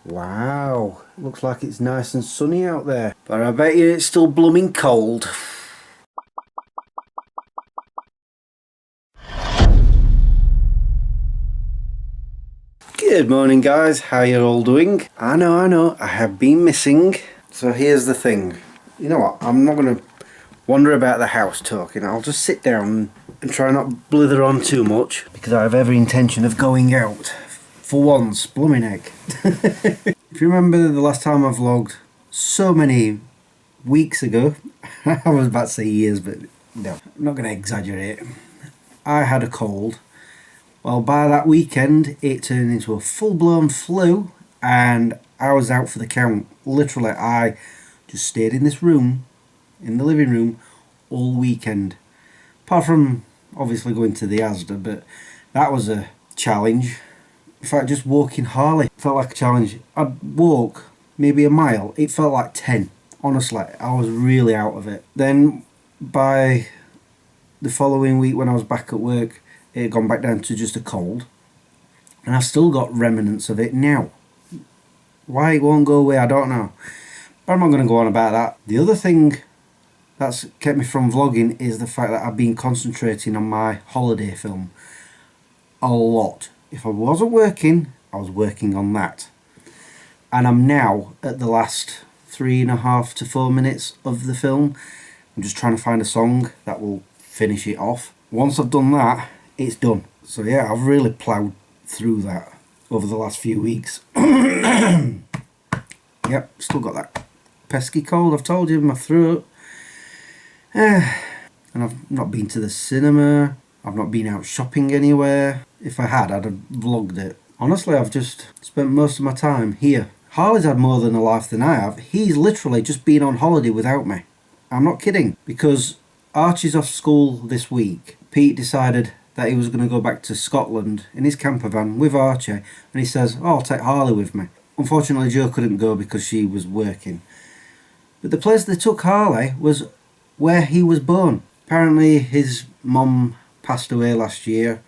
Wow, looks like it's nice and sunny out there, but I bet you it's still blooming cold. Good morning guys, how you all doing? I know, I have been missing. So here's the thing, you know what, I'm not going to wander about the house talking, I'll just sit down and try not blither on too much, because I have every intention of going out. For once, blooming egg. If you remember the last time I vlogged, so many weeks ago, I was about to say years, but no, I'm not going to exaggerate. I had a cold. Well, by that weekend, it turned into a full-blown flu, and I was out for the count. Literally, I just stayed in this room, in the living room, all weekend. Apart from, obviously, going to the Asda, but that was a challenge. In fact, just walking Harley felt like a challenge. I'd walk maybe a mile. It felt like 10. Honestly, I was really out of it. Then by the following week when I was back at work, it had gone back down to just a cold. And I've still got remnants of it now. Why it won't go away, I don't know. But I'm not going to go on about that. The other thing that's kept me from vlogging is the fact that I've been concentrating on my holiday film a lot. If I wasn't working, I was working on that. And I'm now at the last 3.5 to 4 minutes of the film. I'm just trying to find a song that will finish it off. Once I've done that, it's done. So yeah, I've really ploughed through that over the last few weeks. Yep, still got that pesky cold, I've told you, in my throat. And I've not been to the cinema. I've not been out shopping anywhere. If I had, I'd have vlogged it. Honestly, I've just spent most of my time here. Harley's had more than a life than I have. He's literally just been on holiday without me. I'm not kidding. Because Archie's off school this week. Pete decided that he was going to go back to Scotland in his camper van with Archie. And he says, oh, I'll take Harley with me. Unfortunately, Jo couldn't go because she was working. But the place they took Harley was where he was born. Apparently, his mum passed away last year.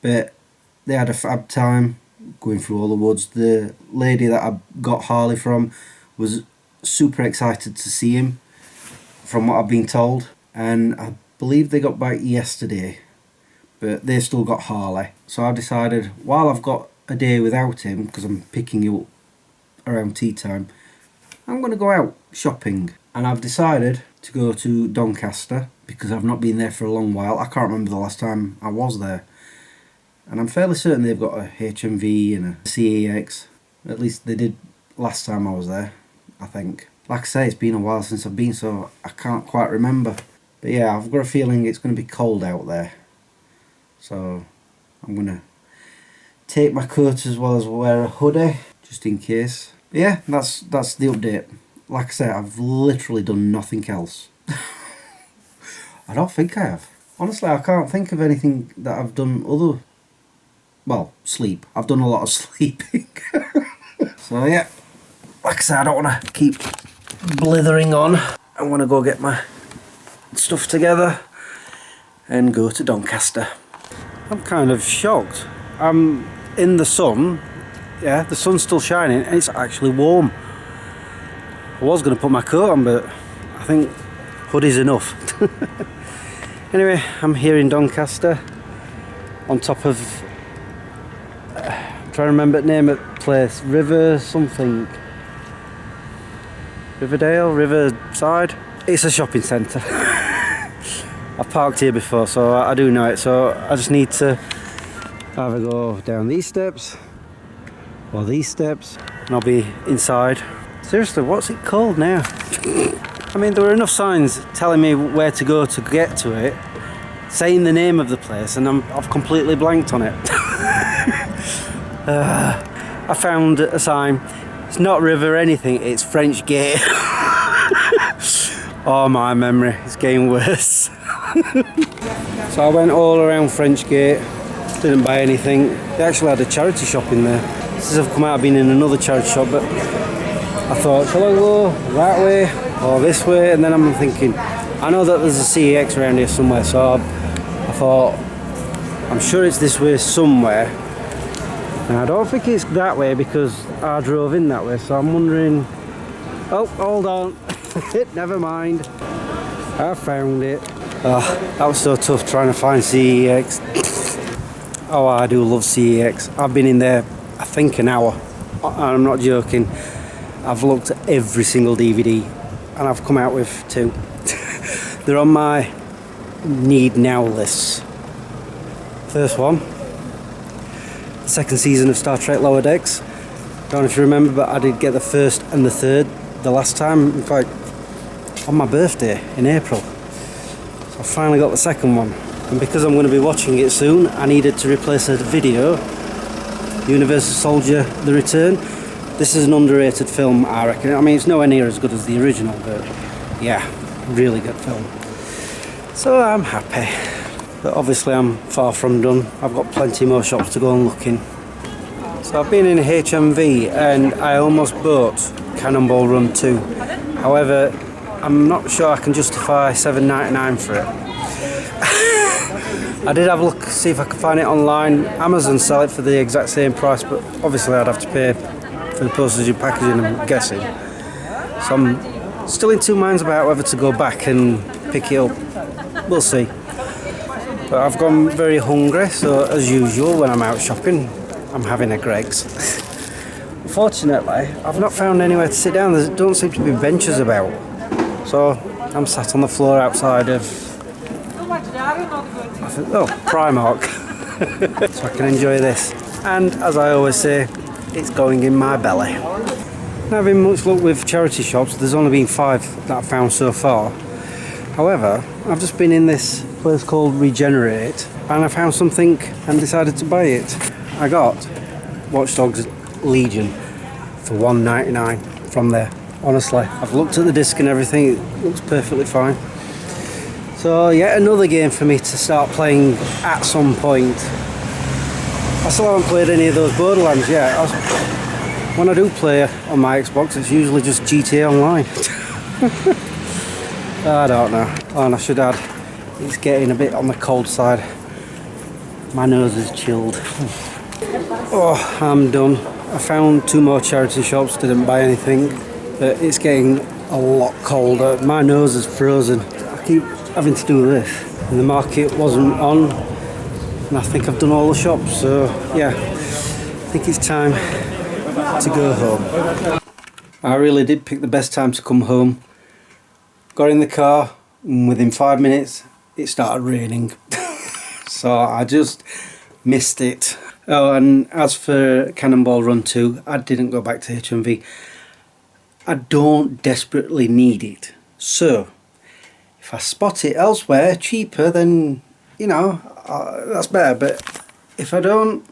But they had a fab time going through all the woods. The lady that I got Harley from was super excited to see him, from what I've been told. And I believe they got back yesterday, but they still got Harley. So I've decided, while I've got a day without him, because I'm picking you up around tea time, I'm going to go out shopping. And I've decided to go to Doncaster, because I've not been there for a long while. I can't remember the last time I was there. And I'm fairly certain they've got a HMV and a CEX. At least they did last time I was there, I think. Like I say, it's been a while since I've been, so I can't quite remember. But yeah, I've got a feeling it's going to be cold out there. So I'm going to take my coat as well as wear a hoodie, just in case. But yeah, that's the update. Like I say, I've literally done nothing else. I don't think I have. Honestly, I can't think of anything that I've done other... Well, sleep. I've done a lot of sleeping. So yeah, like I said, I don't want to keep blithering on. I want to go get my stuff together and go to Doncaster. I'm kind of shocked. I'm in the sun. Yeah, the sun's still shining and it's actually warm. I was going to put my coat on, but I think hoodie's enough. Anyway, I'm here in Doncaster on top of... I'm trying to remember the name of the place. River something. Riverdale? Riverside? It's a shopping centre. I've parked here before, so I do know it. So I just need to either go down these steps or these steps and I'll be inside. Seriously, what's it called now? I mean, there were enough signs telling me where to go to get to it, saying the name of the place, and I've completely blanked on it. I found a sign. It's not River anything, it's French Gate. Oh, my memory is getting worse. So I went all around French Gate, didn't buy anything. They actually had a charity shop in there. Since I've come out, I've been in another charity shop, but I thought, shall I go that way or this way? And then I'm thinking, I know that there's a CEX around here somewhere, so I thought, I'm sure it's this way somewhere. Now, I don't think it's that way because I drove in that way, so I'm wondering... Oh, hold on. Never mind. I found it. Oh, that was so tough trying to find CEX. Oh, I do love CEX. I've been in there, I think, an hour. I'm not joking. I've looked at every single DVD and I've come out with 2. They're on my need now list. First one, the second season of Star Trek Lower Decks. Don't know if you remember, but I did get the first and the third the last time, in fact, on my birthday in April. So I finally got the second one. And because I'm going to be watching it soon, I needed to replace a video. Universal Soldier: The Return. This is an underrated film, I reckon. I mean, it's nowhere near as good as the original, but yeah, really good film. So I'm happy. But obviously I'm far from done. I've got plenty more shops to go and look in. So I've been in HMV and I almost bought Cannonball Run 2. However, I'm not sure I can justify $7.99 for it. I did have a look, see if I could find it online. Amazon sell it for the exact same price, but obviously I'd have to pay for the postage and packaging, I'm guessing. So I'm still in two minds about whether to go back and pick it up. We'll see. But I've gone very hungry, so as usual when I'm out shopping, I'm having a Greggs. Unfortunately, I've not found anywhere to sit down. There don't seem to be benches about. So I'm sat on the floor outside of, Primark. So I can enjoy this. And as I always say, it's going in my belly. Not having much luck with charity shops. There's only been 5 that I've found so far. However, I've just been in this place called Regenerate and I found something and decided to buy it. I got Watch Dogs Legion for $1.99 from there. Honestly, I've looked at the disc and everything, it looks perfectly fine. So yet another game for me to start playing at some point. I still haven't played any of those Borderlands yet. When I do play on my Xbox, it's usually just GTA Online. I don't know. Oh, and I should add, it's getting a bit on the cold side. My nose is chilled. Oh, I'm done. I found 2 more charity shops, didn't buy anything. But it's getting a lot colder. My nose is frozen. I keep having to do this. And the market wasn't on. And I think I've done all the shops. So, yeah. I think it's time to go home. I really did pick the best time to come home. Got in the car and within 5 minutes it started raining. So I just missed it. Oh, and as for Cannonball Run 2, I didn't go back to HMV. I don't desperately need it. So if I spot it elsewhere cheaper, then you know, that's better. But if I don't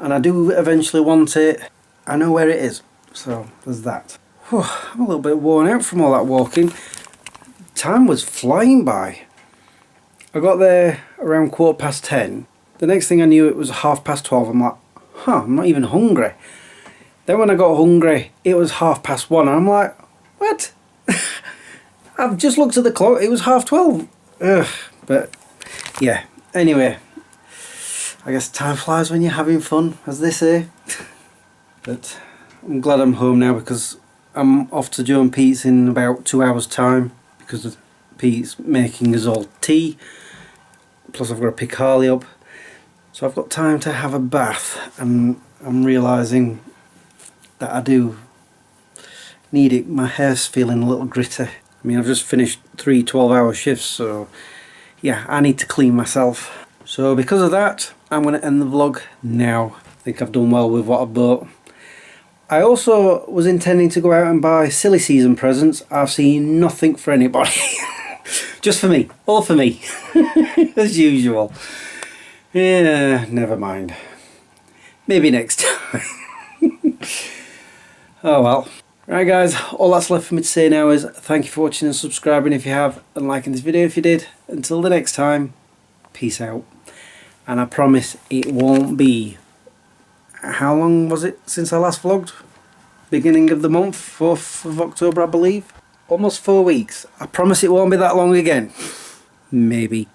and I do eventually want it, I know where it is. So there's that. Whew, I'm a little bit worn out from all that walking. Time was flying by. I got there around 10:15. The next thing I knew, it was 12:30. I'm like, I'm not even hungry. Then when I got hungry, it was 1:30 and I'm like, what? I've just looked at the clock, it was 12:30. Ugh, but yeah, anyway, I guess time flies when you're having fun, as they say. But I'm glad I'm home now because I'm off to Joe and Pete's in about 2 hours time because Pete's making us all tea. Plus I've got to pick Harley up. So I've got time to have a bath and I'm realising that I do need it. My hair's feeling a little gritty. I mean, I've just finished 3 12-hour shifts, so yeah, I need to clean myself. So because of that, I'm going to end the vlog now. I think I've done well with what I've bought. I also was intending to go out and buy silly season presents. I've seen nothing for anybody. Just for me. All for me. As usual. Yeah, never mind. Maybe next time. Oh well. Right guys, all that's left for me to say now is thank you for watching and subscribing if you have, and liking this video if you did. Until the next time, peace out. And I promise it won't be... How long was it since I last vlogged? Beginning of the month, 4th of October I believe. Almost 4 weeks. I promise it won't be that long again. Maybe.